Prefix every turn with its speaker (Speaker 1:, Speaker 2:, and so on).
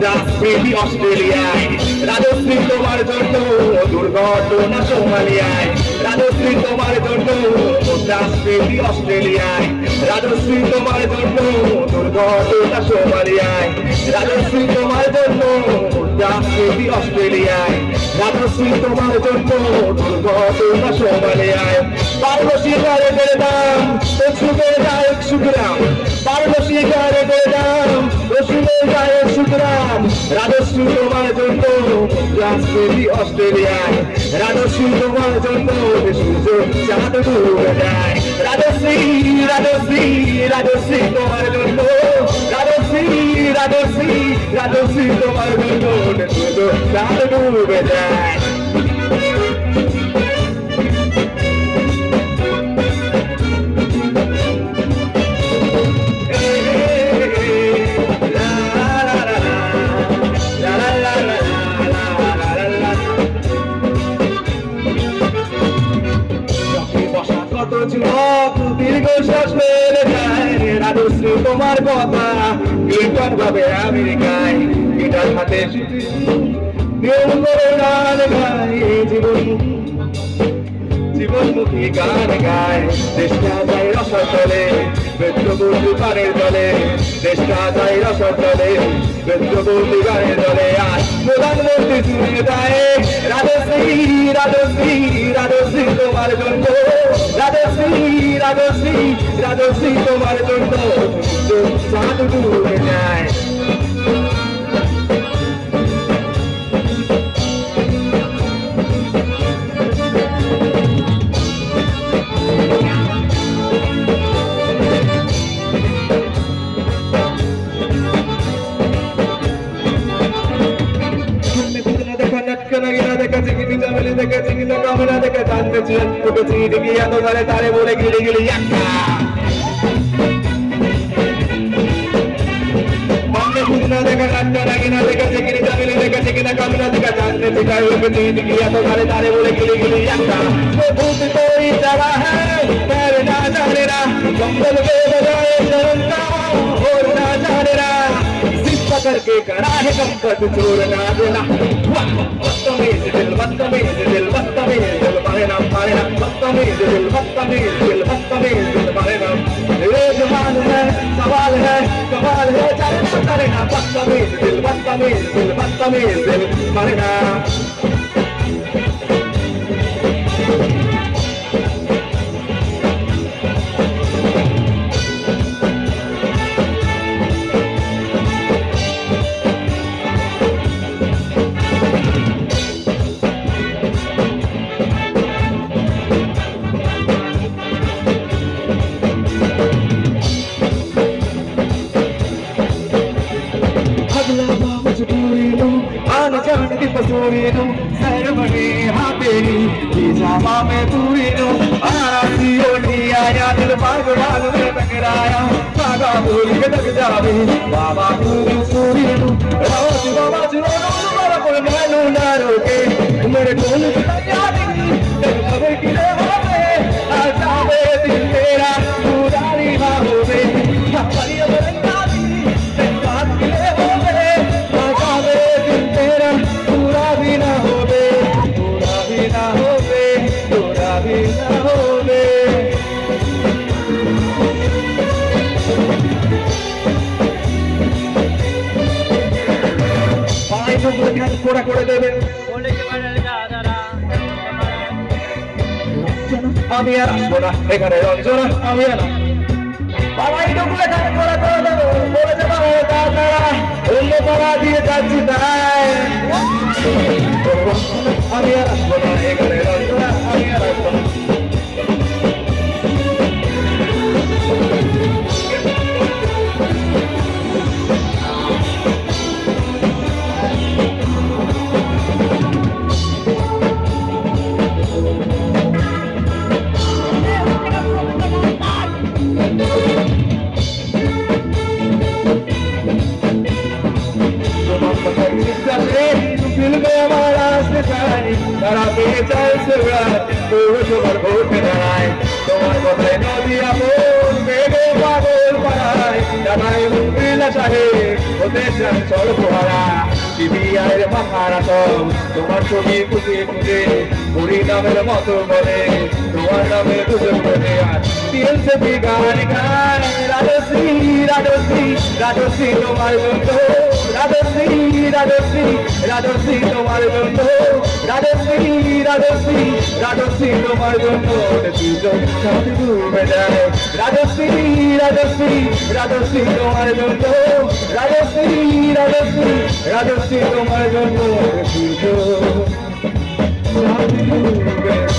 Speaker 1: মুদ্রাস্ফীতি অস্ট্রেলিয়ায়, রাজশ্রী তোমার জন্য দুর্ঘটনা সোমালিয়ায়, রাজশ্রী তোমার জন্য মুদ্রাস্ফীতি অস্ট্রেলিয়ায়, রাজশ্রী তোমার জন্য দুর্ঘটনা সোমালিয়ায়, রাজশ্রী তোমার জন্য মুদ্রাস্ফীতি অস্ট্রেলিয়ায়, রাজশ্রী তোমার জন্য দুর্ঘটনা সোমালিয়ায়। 12 সিগারেটের দাম ওষুধে যায় 100 গ্রাম, 12 সিগারেটের দাম ওষুধে যায় 100 গ্রাম, রাজশ্রী তোমার জন্য মুদ্রাস্ফীতি অস্ট্রেলিয়ায়, রাজশ্রী তোমার জন্য সূর্য চাঁদ ডুবে যায়, রাজশ্রী রাজশ্রী রাজশ্রী তোমার জন্য, রাজশ্রী রাজশ্রী রাজশ্রী তোমার জন্য সূর্য চাঁদ ডুবে যায়। যুবক দীর্ঘশ্বাস ফেলে যায়, রাজশ্রী তোমার কথা কীর্তন ভাবে আমেরিকায়, গিটার হাতে নিয়ম করে গান গায়, জীবনমুখী গান গায়, চেষ্টা যায় রসদ তলে বেদ্রবন্দি গানের দলে, চেষ্টা যায় রসদ তলে বেদ্রবন্দি গানের দলে। আর প্রধানমন্ত্রী জুড়ে দেয় রাজশ্রী রাজশ্রী রাজশ্রী তোমার জন্য, রাজশ্রী রাজশ্রী রাজশ্রী তোমার জন্য চাঁদ ডুবে যায়। তারে বলে গিলে গিলে দেখা নাট্য না দেখা চিকিনি জামিলে দেখা চিকিনা কামিনা দেখা জানতে শিখায় তারে বলে গিলে গিলে भूत कोई जगह है पर ना जाने ना, जंगल के बजाय चलना और ना जाने ना, सिर पकड़ के खड़ा है गंपत चोर ना देना। बदतमीज दिल बदतमीज दिल बदतमीज दिल मारे ना बदतमीज दिल बदतमीज दिल बदतमीज दिल मारे ना। ये जहान है सवाल है कमाल है चलना करना, बदतमीज दिल बदतमीज दिल मारे ना। पसूरीनु सरमणी हाँ तेरी जामा में पूरीनु आरासी ओढ़ी आया दिल भाग भाग में टकराया भागा भूल के लग जावे बाबा पूरीनु रोज बाबा जुनून बाबा कोई मैनू ना रोके मेरे ढोल की यादी तेरे खबर की ले होवे आ जावे दिल मेरा पुरानी ना होवे हमारी अमरना दी तेरी बात की ले होवे आ जावे दिल तेरा पूरा भी ना होवे पूरा भी ना होवे पूरा भी ना होवे। पानी को ध्यान कोड़ा कोड़े देवे कोड़े के बारे में आधारा আমি আর আসবো না এখানে রঞ্জনা আমি আর পালাই ডুবলে ধান কোড়া কোড়া দেবো বলে যাবো দাদা অন্য পাড়া দিয়ে যাচ্ছি তাই আমি আর আসবো না এখানে রঞ্জনা আমি আর আসবো না। दिल में हमारा सितारी तारा बेचार सुरा तो तुम्हार भूख नाय तुम्हार बदले नदिया बोल बेगे पागल पराय জানাই মুমিলা চাহে ওতে চঞ্চল ফোয়ারা বিবিআইয়ের মারাথন তোমার ছবি খুঁজে খুঁজে বুড়ি নামের মতো বলে তোমার নামে দুজন বলে আর দিয়েছে গান গায় রাজশ্রী রাজশ্রী রাজশ্রী তোমার জন্য রাজশ্রী রাজশ্রী রাজশ্রী তোমার জন্য রাজশ্রী রাজশ্রী রাজশ্রী তোমার জন্য দুজন সাথে ডুবে যায় রাজশ্রী রাজশ্রী রাজশ্রী তোমার জন্য রাজশ্রী রাজশ্রী রাজশ্রী তোমার জন্য দুজন সাথে ডুবে